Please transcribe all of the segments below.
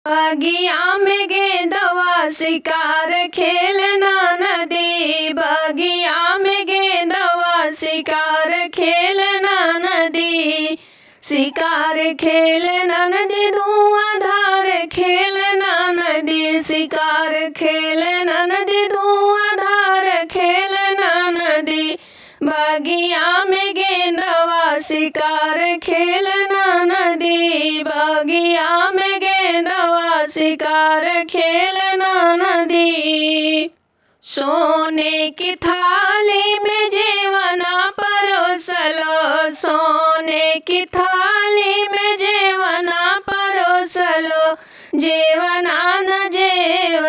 बगिया में गेंदवा शिकार खेलना नदी, बगिया में गेंदवा शिकार खेलना नदी, शिकार खेलना नदी धुआंधार खेलना नदी, शिकार खेलना नदी धुआंधार खेलना नदी, बगिया में गेंदवा शिकार खेलना नदी, बगिया में गेंदवा शिकार खेलना नदी। सोने की थाली में जेवना परोसलो, सोने की थाली में जेवना परोसलो, जेवना न जेव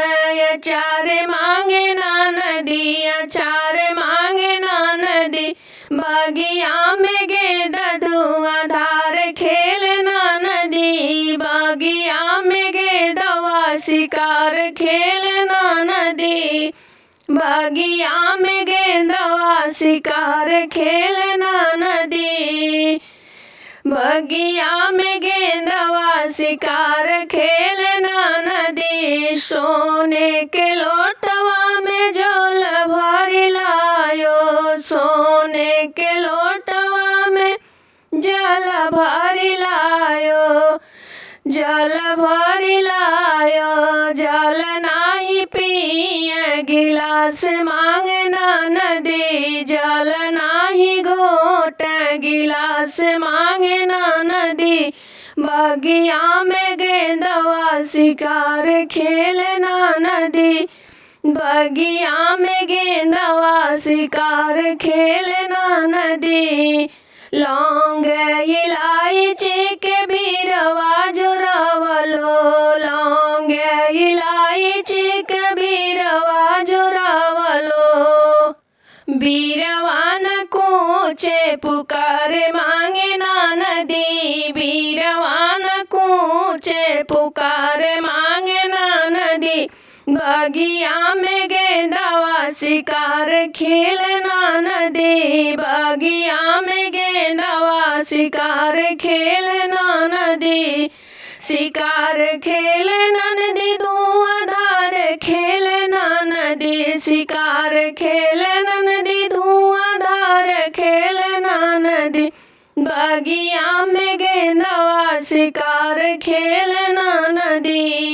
अचार मांगे ना नदी, अचार मांगे ना नदी, बगिया में गेंद धुआंधार खेलना नदी, बगिया में गेंदवा शिकार खेलना नदी, बगिया में गेंदवा शिकार खेलना नदी, बगिया में गेंदवा शिकार खेलना नदी। सोने के लोटवा में जल भरी लायो, सोने के लोटवा में जल भरी लायो, जल भरी लायो, जल नाही पिए गिलास मांगना नदी, जल नाही घोट गिलास मांगना नदी, बगिया में गेंदवा शिकार खेलना नदी, बगिया में गेंदवा शिकार खेलना नदी। लौंग इलायची के बीरवा जोरावलो, लौंग इलायची के बीरवा जोरावलो, बीरवा न कूचे पुकारे मांगे ना नदी, बीरवा न कूचे पुकारे मांगे ना नदी, बगिया में गेंदवा शिकार खेलना नदी, बगिया में गेंदवा शिकार खेलना नदी, शिकार खेलना नदी धुआंधार खेलना नदी, शिकार खेलना नदी धुआंधार खेलना नदी, बगिया में गेंदवा शिकार खेलना नदी।